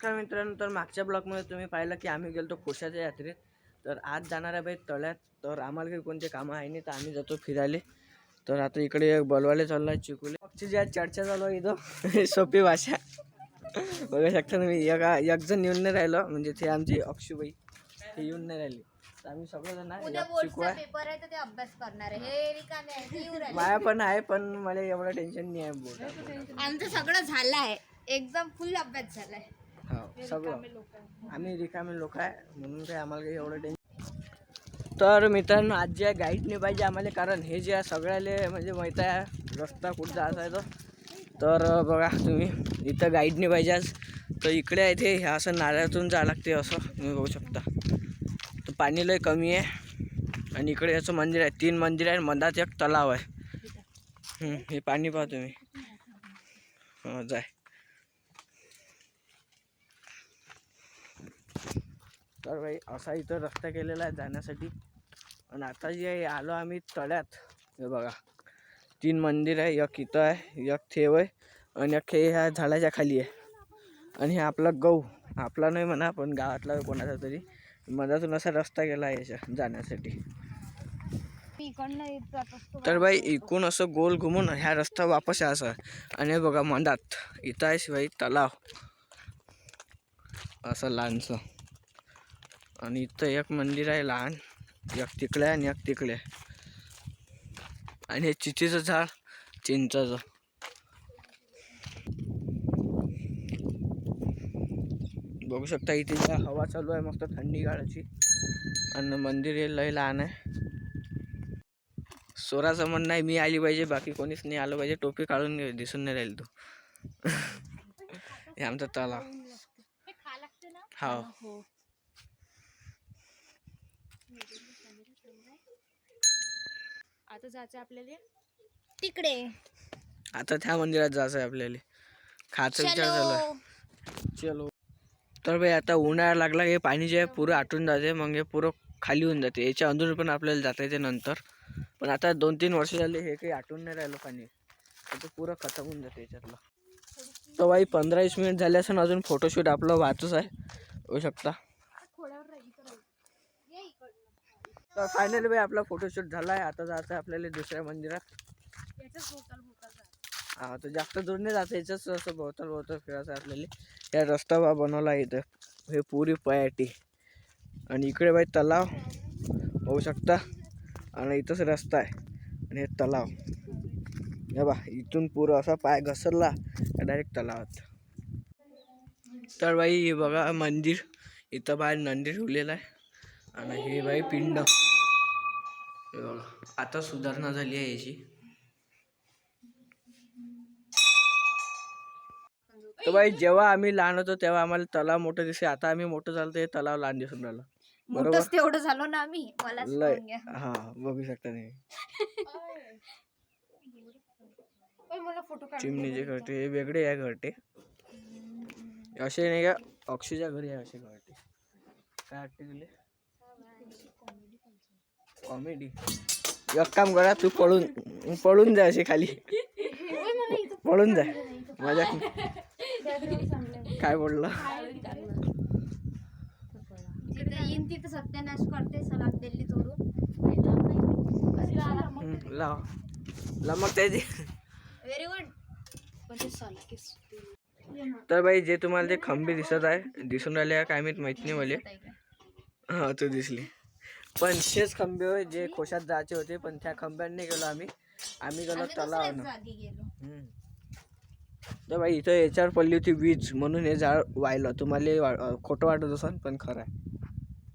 नमस्कार मित्रांनो, तर मागच्या ब्लॉगमध्ये तुम्ही पाहिलं की आम्ही गेलो कोशाच्या यात्रेत. तर आज जाणार आहे बाई तळ्यात. तर आम्हाला काही कोणते कामं आहे नाही, तर आम्ही जातो फिरायला. तर आता इकडे बोलवायला चाललो आहे चिकुले पक्षी जी चर्चा चालू आहे इथं सोपी भाषा बघू शकता तुम्ही. एक जण येऊन नाही राहिलं, म्हणजे ते आमची अक्षूबाई ते येऊन नाही राहिली. तर आम्ही सगळेजण चिकू आहे. पेपर आहे तर ते अभ्यास करणार आहे. हे रिकामे आहे, ते येऊ राहिले. माया पण आहे, पण मला एवढं टेन्शन नाही आहे बोल. आमचं सगळं झालं आहे, एकदम फुल अभ्यास झालाय. हो सगळं आम्ही रिकामे लोक आहे, म्हणून काही आम्हाला काही एवढं टेन्शन. तर मित्रांनो, आज जे गाईड नाही पाहिजे आम्हाला, कारण हे जे सगळ्याले म्हणजे माहीत आहे रस्ता कुठं जायचा आहे तो. तर बघा तुम्ही, इथं गाईड नाही पाहिजे आज. तर इकडे आहे ते ह्या असं नाल्यातून जावं लागते, असं तुम्ही बघू शकता. तर पाणी लय कमी आहे, आणि इकडे याचं मंदिर आहे, 3 मंदिर आहे, मधात एक तलाव आहे. हे पाणी पाहा तुम्ही. हां जाय. तर भाई असा इथं रस्ता केलेला आहे जाण्यासाठी. आणि आता जे आलो आम्ही तळ्यात, हे बघा 3 मंदिर आहे, एक इथं आहे, एक थेव आहे, आणि एक ह्या झाडाच्या खाली आहे. आणि हे आपला गहू आपला नाही म्हणा, पण गावातला कोणाचा तरी, मधातून असा रस्ता केला आहे याच्या जाण्यासाठी. तर बाई इकून असं गोल घुमून ह्या रस्ता वापस यायचा. आणि बघा मधात इथं आहे शिवाय तलाव असं लहानसं. आणि इथं एक मंदिर आहे लहान, एक तिकडे आणि एक तिकडे. आणि हे चिचेचं झाड, चिंचाचं. बघू शकता इथे हवा चालू आहे मस्त थंडी गाळाची. आणि मंदिर हे लय लहान आहे. सोराचं म्हणणं आहे मी आली पाहिजे, बाकी कोणीच नाही आलं पाहिजे. टोपी काढून दिसून नाही राहील तो. हे आमचा तलाव. हो आता जायचं आपल्याला तिकडे. आता त्या मंदिरात जायचं आहे आपल्याला. खायचं विचार झाला. चलो. तर भाई आता उन्हाळा लागला, हे पाणी जे आहे पुरं आटून जाते, मग हे पुरं खाली होऊन जाते. याच्या अंदरून पण आपल्याला जाता येते नंतर. पण आता 2-3 वर्ष झाले हे काही आटून नाही राहिलं पाणी, ते पुरं खतम होऊन जाते याच्यातलं. तर भाई 15-20 मिनिट झाले असं, अजून फोटोशूट आपलं वाचूच आहे, होऊ शकता. तर फायनली भाई आपला फोटोशूट झाला आहे. आता जायचं आहे आपल्याला दुसऱ्या मंदिरात. हा, तर जास्त दूर नाही जायचं, याच्याच असं भोवताल फिरायचं आहे आपल्याला. या रस्ता बनवला आहे इथं, हे पुरी पयाटी. आणि इकडे बाई तलाव होऊ शकता, आणि इथंच रस्ता आहे, आणि हे तलाव हे बा. इथून पुरं असा पाय घसरला डायरेक्ट तलावात. तर बाई हे बघा मंदिर, इथं बाहेर नंदी ठेवलेला आहे. आणि हे बाई पिंड. हे बघा आता सुधारणा झाली आहे याची. तर बाई जेव्हा आम्ही लहान होतो तेव्हा आम्हाला तलाव मोठं दिसे, आता आम्ही मोठं झालो तर हे तलाव लहान दिसून राहिलं. मोठंच तेवढं झालो ना आम्ही. लय हा बघू शकता तुम्ही. चिमणीचे घरटे हे वेगळे आहे, घरटे असे नाही का अक्षूच्या घरी आहे असे घरटे. काय वाटते तुले? कॉमेडी. एक काम करा, तू पळून जा असे खाली, पळून जा. मजा काय बोलला? तिथं सत्यानाश करते सलाम दिल्ली तोडून लाव मग त्याची. Very good. तर बाई जे तुम्हाला ते खंबे दिसून राहिले काय माहित नाही मला. हा तू दिसली, पण शेच खंबे होय जे खोशात जायचे होते, पण त्या खंब्यांनी गेलो आम्ही गेलो तलावानं. तर बाई इथं याच्यावर पडली होती वीज, म्हणून हे झाड वाहिलं. तुम्हाला खोटं वाटत असेल पण खरं आहे.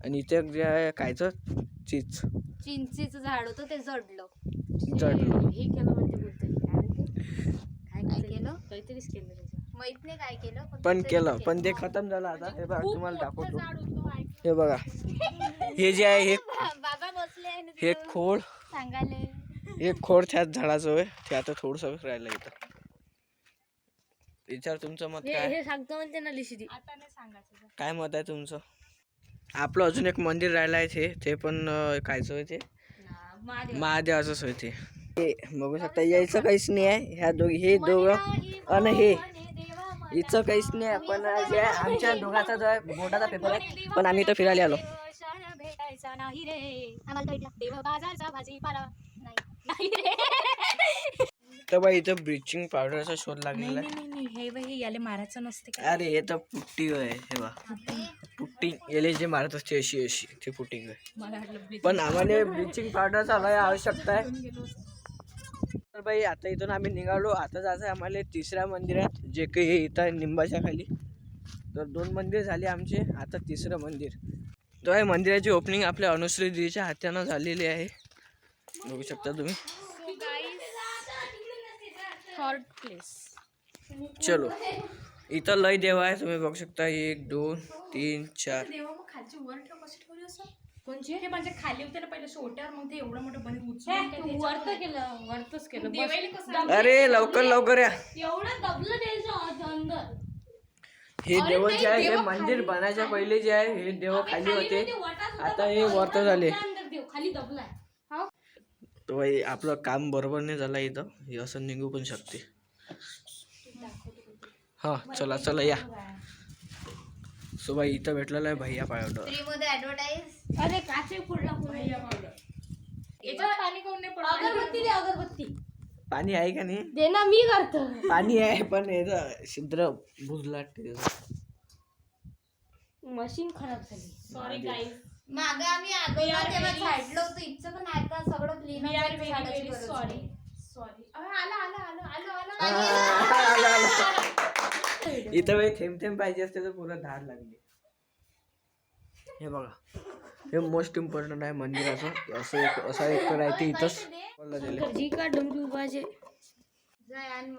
आणि इथे जे आहे कायचं चिंचेचं झाड होतं ते जडलं. हे केलं काय केलं काहीतरीच केलं माहित नाही काय केलं, पण केलं, पण ते खतम झालं आता. हे बघा तुम्हाला दाखवतो. हे बघा हे जे आहे हे बाबा बसले, हे खोड सांगाले हे खोड त्याच झाडाचं होय. ते आता थोडंसं राहिलं इथं. विचार तुमचं मत काय? हे सांगतो म्हणते ना लिशिदी. आता नाही सांगायचं. काय मत आहे तुमचं? आपलं अजून एक मंदिर राहिलं आहे, ते पण कायचं होय, ते महादेवाचंच होय. ते बघू शकता, यायचं काहीच नाही आहे. हे दोघं आणि इथं काहीच नाही, पण जे आहे, आमच्या दोघांचा जो आहे बोर्डाचा पेपर आहे, पण आम्ही इथं फिरायला आलो. भेटायचा नाही रे आम्हाला भेटला देव बाजारचा भाजीपाला नाही रे. तर बाई इथं ब्लिचिंग पावडरचा शोध लागलेला आहे. नाही हे बाई याले मारायचं नसते अरे हे तर पुट्टी आहे, हे बा पुट्टी याले जे मारत असते अशी अशी ते पुट्टी आहे. मला वाटलं पण आम्हाला ब्लिचिंग पावडरचा लय आवश्यकता आहे. तर बाई आता इथून आम्ही निघालो. आता जायचं आहे आम्हाला तिसऱ्या मंदिरात, जे काही इथं निंबाच्या खाली. तर 2 मंदिर झाले आमचे, आता तिसरं मंदिर. तो आहे मंदिराची ओपनिंग आपल्या अनुश्री दीदीच्या हातानं झालेली आहे, बघू शकता तुम्ही. Third place. चलो इथं लय देव आहे, तुम्ही बघू शकता. 1 2 3 4. देवा मग खालची वर ठेव कशी ठेवली असं कोणची हे म्हणजे खाली होते ना पहिले छोट्यावर, मग ते एवढं मोठं बंद उचलून वरत केलं वरतच केलं बस. अरे लवकर लवकर या. एवढं दबलं द्यायचं अंदर. हे देव जे आहे हे मंदिर बनायच्या पहिले जे आहे हे देव खाली होते, आता हे वरत झाले. अंदर देव खाली दबलाय. तो बाई आपलं काम बरोबर नाही झालं इथं, हे असं निघू पण शकते. हा चला चला या. सो बाई इथं भेटलेलं आहे भैया पावडर. फ्री मध्ये ऍडव्हर्टाइज. अरे काचे फुडला याच्यात पाणी कोण नाही पडत. अगरबत्ती दे अगरबत्ती. पाणी आहे का नाही? दे ना मी करतो. पाणी आहे पण याचं छिद्र बुजला. मशीन खराब झाली. Sorry guys. मागे आम्ही आलो ना तेव्हा झाडलं होतं. इथचं पण आता सगळं clean we are very sorry sorry. आला आला आला आला इथं बाई थेंब थेंब पाहिजे असते तर पुरं धार लागली. हे बघा हे मोस्ट इम्पॉर्टंट आहे मंदिराचं. असं एक राहते इथंच.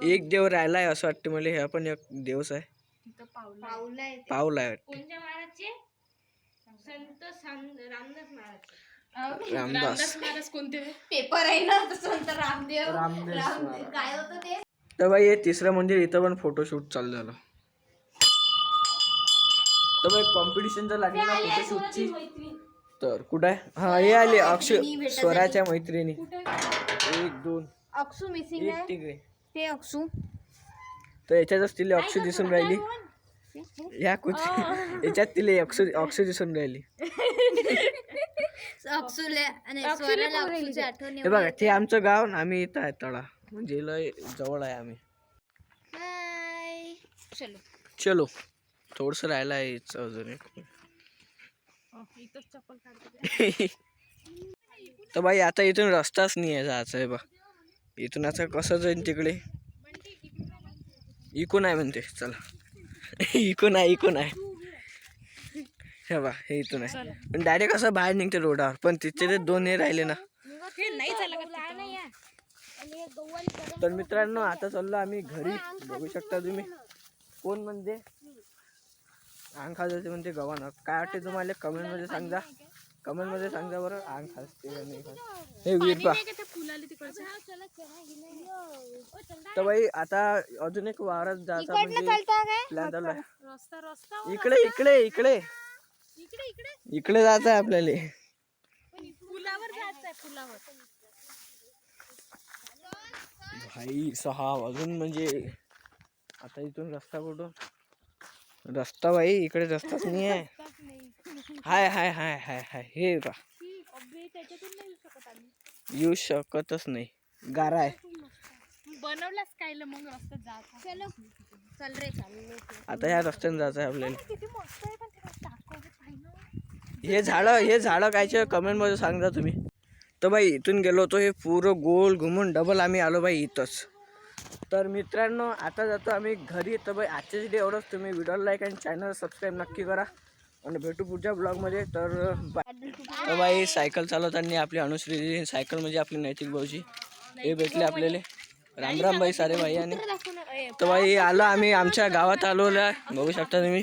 एक देव राहिलाय असं वाटतं मला. हे पण एक देवच आहे. पाऊल आहे कोणत्या महाराजचे? संत रामदास महाराज. रामदास. महाराज कोणते पेपर आहे ना संत रामदेव. रामदेव काय होतं ते? तर बाई हे तिसरं मंदिर. इथं पण फोटोशूट चालू झालं. तर बाई कॉम्पिटिशन जर लागली ना फोटोशूटची तर कुठं आहे? हा हे आले अक्षय स्वराच्या मैत्रिणी. 1 2 अक्षू मिसिंग आहे. तिकडे ते अक्षू तर याच्यातच तिला अक्षय दिसून राहिली. या कुठ याच्यात तिला अक्षय दिसून राहिली. अक्षूला आणि स्वराला अक्षूची आठवण. हे बघा ते आमचं गाव आणि आम्ही इथं आहे तळा, म्हणजे लय जवळ आहे आम्ही. हाय चलो चलो थोडस राहिलं आहे अजून एक. इथंच चप्पल काढते. तर बाई आता इथून रस्ताच नाही आहे जायचं आहे बा. इथून आता कसं जाईन तिकडे. इकून आहे म्हणते चला. इकून आहे. हे बा हे इथून आहे पण डायरेक्ट असं बाहेर निघते रोडावर. पण तिथे ते 2 हे राहिले ना. हे नाही झालं का? तर मित्रांनो आता चाललो आम्ही घरी. बघू शकता तुम्ही. कोण म्हणते आंग खाजते म्हणते गव्हानं. काय वाटते तुम्हाला कमेंटमध्ये सांगा. कमेंटमध्ये सांगा बरं आंग खाजते का नाही खाजते. हे वीरपा. तर बाई आता अजून एक वावरात जायचा म्हणजे प्लॅन चालू आहे. इकडे जायचं आहे आपल्याला. पुलावर जायचंय पुलावर. भाई 6 अजून म्हणजे आता इथून रस्ता कुठं. रस्ता बाई इकडे रस्ताच नाही आहे. हाय हाय हाय हाय हाय हे का येऊ शकतच नाही. गारा आहे. बनवलाच काय मग रस्ता जात. चलो चल रे चाललो. आता ह्या रस्त्याने जायचं आहे आपल्याला. किती मस्त आहे पण ते रस्ता दाखवत. हे झाडं कायचे कमेंटमध्ये सांगा तुम्ही. तर बाई इथून गेलो होतो हे पुरं गोल घुमून डबल आम्ही आलो बाई इथंच. तर मित्रांनो आता जातो आम्ही घरी. तर बाई आजच्यासाठी एवढंच. तुम्ही व्हिडिओला लाईक आणि चॅनल सबस्क्राईब नक्की करा आणि भेटू पुढच्या ब्लॉगमध्ये. तर बाई सायकल चालवताना आपली अनुश्री सायकल म्हणजे आपली नैतिक भाऊजी हे भेटले आपल्याला. राम राम बाई सारे बाई. आणि तर बाई आलो आम्ही आमच्या गावात आलो. बघू शकता तुम्ही.